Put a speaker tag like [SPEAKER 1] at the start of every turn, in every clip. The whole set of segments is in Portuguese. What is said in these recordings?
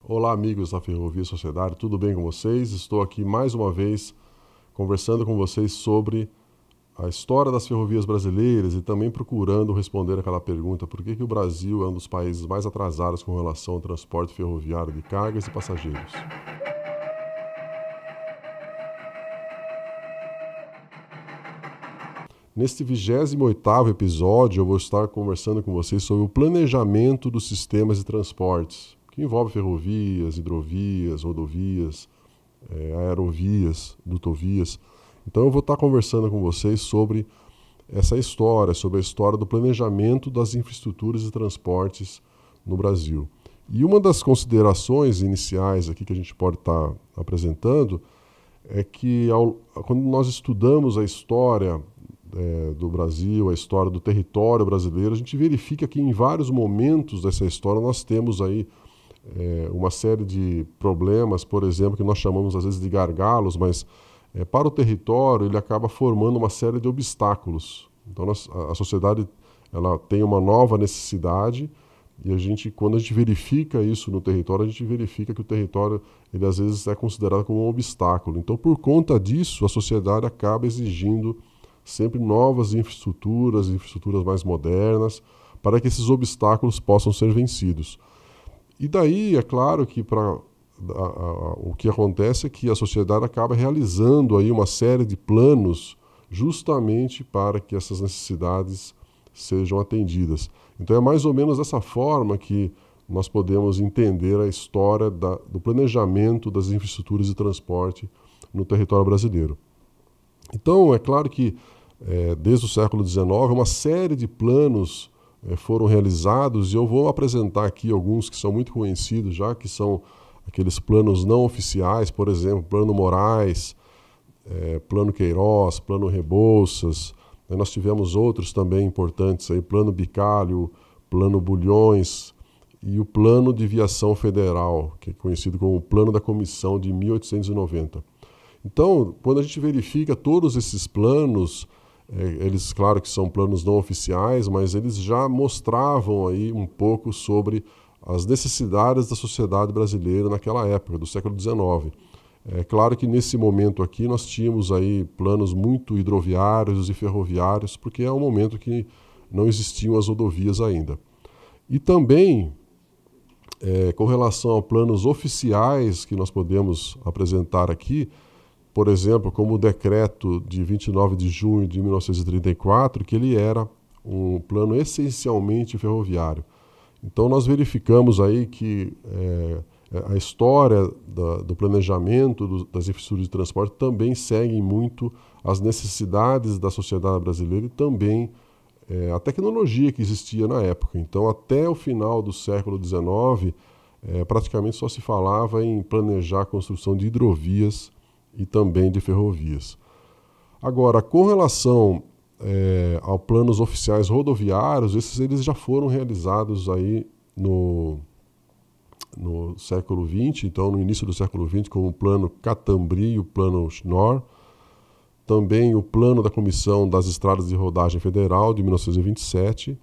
[SPEAKER 1] Olá, amigos da Ferrovia Sociedade, tudo bem com vocês? Estou aqui mais uma vez conversando com vocês sobre a história das ferrovias brasileiras e também procurando responder aquela pergunta: por que o Brasil é um dos países mais atrasados com relação ao transporte ferroviário de cargas e passageiros? Neste 28º episódio, eu vou estar conversando com vocês sobre o planejamento dos sistemas de transportes, que envolve ferrovias, hidrovias, rodovias, aerovias, dutovias. Então eu vou estar conversando com vocês sobre essa história, sobre a história do planejamento das infraestruturas de transportes no Brasil. E uma das considerações iniciais aqui que a gente pode estar apresentando é que quando nós estudamos a história do Brasil, a história do território brasileiro, a gente verifica que em vários momentos dessa história nós temos aí uma série de problemas, por exemplo, que nós chamamos às vezes de gargalos, mas para o território ele acaba formando uma série de obstáculos. Então a sociedade ela tem uma nova necessidade e quando a gente verifica isso no território, a gente verifica que o território ele às vezes é considerado como um obstáculo. Então por conta disso a sociedade acaba exigindo sempre novas infraestruturas mais modernas, para que esses obstáculos possam ser vencidos. E daí, é claro que o que acontece é que a sociedade acaba realizando aí uma série de planos justamente para que essas necessidades sejam atendidas. Então é mais ou menos dessa forma que nós podemos entender a história do planejamento das infraestruturas de transporte no território brasileiro. Então, é claro que desde o século XIX, uma série de planos foram realizados e eu vou apresentar aqui alguns que são muito conhecidos já, que são aqueles planos não oficiais, por exemplo, Plano Moraes, Plano Queiroz, Plano Rebouças. Nós tivemos outros também importantes, aí, Plano Bicalho, Plano Bulhões e o Plano de Viação Federal, que é conhecido como o Plano da Comissão de 1890. Então, quando a gente verifica todos esses planos, eles, claro que são planos não oficiais, mas eles já mostravam aí um pouco sobre as necessidades da sociedade brasileira naquela época, do século XIX. É claro que nesse momento aqui nós tínhamos aí planos muito hidroviários e ferroviários, porque é um momento que não existiam as rodovias ainda. E também, com relação a planos oficiais que nós podemos apresentar aqui, por exemplo, como o decreto de 29 de junho de 1934, que ele era um plano essencialmente ferroviário. Então nós verificamos aí que a história do planejamento das infraestruturas de transporte também segue muito as necessidades da sociedade brasileira e também a tecnologia que existia na época. Então até o final do século XIX, praticamente só se falava em planejar a construção de hidrovias e também de ferrovias. Agora, com relação aos planos oficiais rodoviários, eles já foram realizados aí no século XX, então no início do século XX, como o Plano Catambri e o Plano Schnorr, também o Plano da Comissão das Estradas de Rodagem Federal, de 1927,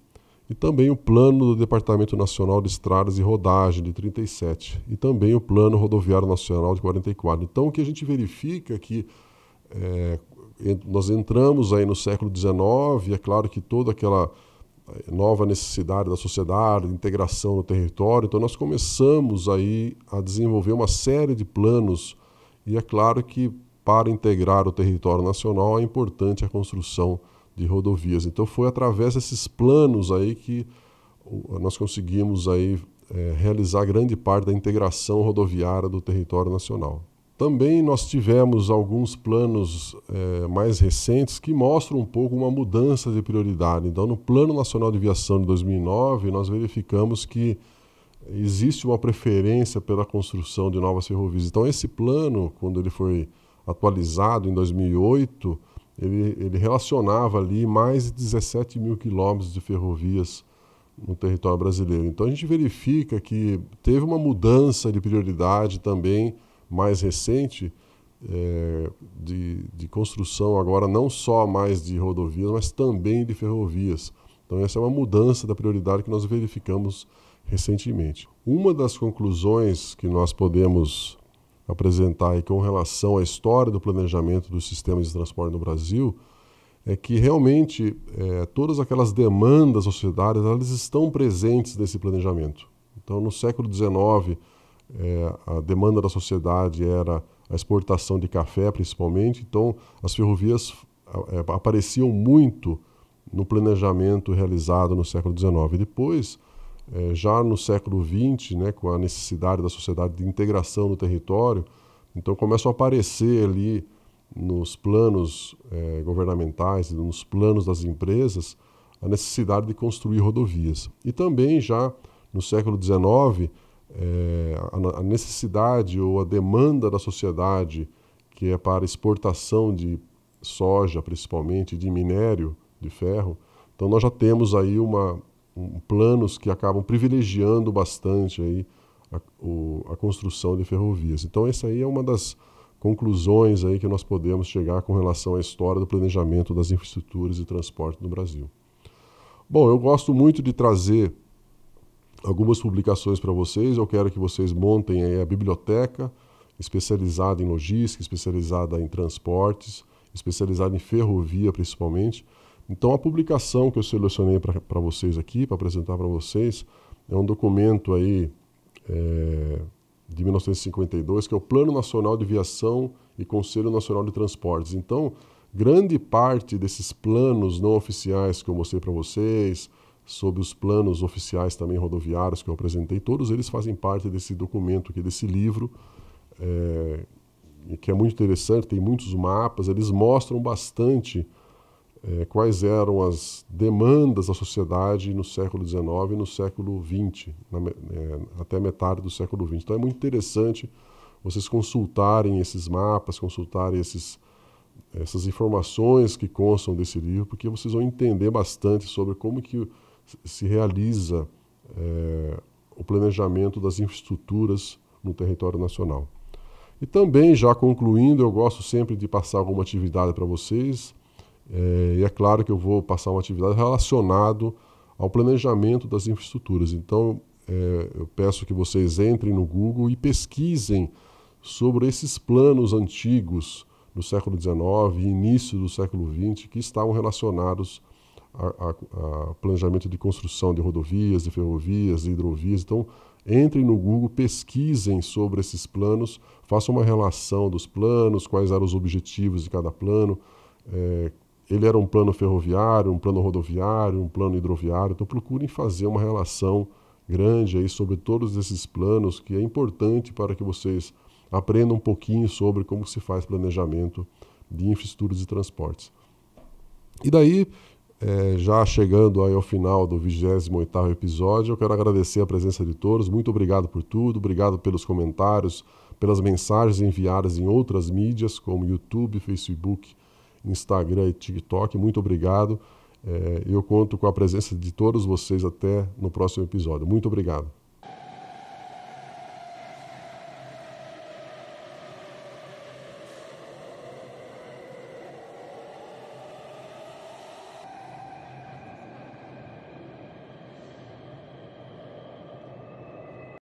[SPEAKER 1] e também o Plano do Departamento Nacional de Estradas de Rodagem, de 37, e também o Plano Rodoviário Nacional, de 44. Então, o que a gente verifica é que nós entramos aí no século XIX, é claro que toda aquela nova necessidade da sociedade, integração no território, então nós começamos aí a desenvolver uma série de planos, e é claro que para integrar o território nacional é importante a construção de rodovias. Então foi através desses planos aí que nós conseguimos aí realizar grande parte da integração rodoviária do território nacional. Também nós tivemos alguns planos mais recentes que mostram um pouco uma mudança de prioridade. Então no Plano Nacional de Viação de 2009 nós verificamos que existe uma preferência pela construção de novas ferrovias. Então esse plano, quando ele foi atualizado em 2008, ele relacionava ali mais de 17 mil quilômetros de ferrovias no território brasileiro. Então a gente verifica que teve uma mudança de prioridade também mais recente de construção agora não só mais de rodovias, mas também de ferrovias. Então essa é uma mudança da prioridade que nós verificamos recentemente. Uma das conclusões que nós podemos apresentar aí com relação à história do planejamento dos sistemas de transporte no Brasil é que realmente todas aquelas demandas da sociedade, elas estão presentes nesse planejamento. Então, no século XIX, a demanda da sociedade era a exportação de café, principalmente. Então, as ferrovias apareciam muito no planejamento realizado no século XIX. Depois, já no século XX, né, com a necessidade da sociedade de integração no território, então começam a aparecer ali nos planos governamentais, nos planos das empresas, a necessidade de construir rodovias. E também já no século XIX, a necessidade ou a demanda da sociedade, que é para exportação de soja, principalmente, de minério de ferro. Então nós já temos aí planos que acabam privilegiando bastante aí a construção de ferrovias. Então essa aí é uma das conclusões aí que nós podemos chegar com relação à história do planejamento das infraestruturas e transporte no Brasil. Bom, eu gosto muito de trazer algumas publicações para vocês. Eu quero que vocês montem aí a biblioteca especializada em logística, especializada em transportes, especializada em ferrovia principalmente. Então a publicação que eu selecionei para vocês aqui, para apresentar para vocês, é um documento aí de 1952, que é o Plano Nacional de Viação e Conselho Nacional de Transportes. Então, grande parte desses planos não oficiais que eu mostrei para vocês, sobre os planos oficiais também rodoviários que eu apresentei, todos eles fazem parte desse documento aqui, desse livro, que é muito interessante, tem muitos mapas, eles mostram bastante quais eram as demandas da sociedade no século XIX e no século XX, até metade do século XX. Então é muito interessante vocês consultarem esses mapas, consultarem essas informações que constam desse livro, porque vocês vão entender bastante sobre como que se realiza o planejamento das infraestruturas no território nacional. E também, já concluindo, eu gosto sempre de passar alguma atividade para vocês. E é claro que eu vou passar uma atividade relacionada ao planejamento das infraestruturas. Então, eu peço que vocês entrem no Google e pesquisem sobre esses planos antigos do século XIX e início do século XX que estavam relacionados a planejamento de construção de rodovias, de ferrovias, de hidrovias. Então, entrem no Google, pesquisem sobre esses planos, façam uma relação dos planos, quais eram os objetivos de cada plano. Ele era um plano ferroviário, um plano rodoviário, um plano hidroviário. Então procurem fazer uma relação grande aí sobre todos esses planos, que é importante para que vocês aprendam um pouquinho sobre como se faz planejamento de infraestruturas e transportes. E daí, já chegando aí ao final do 28º episódio, eu quero agradecer a presença de todos. Muito obrigado por tudo, obrigado pelos comentários, pelas mensagens enviadas em outras mídias, como YouTube, Facebook, Instagram e TikTok. Muito obrigado. Eu conto com a presença de todos vocês até no próximo episódio. Muito obrigado.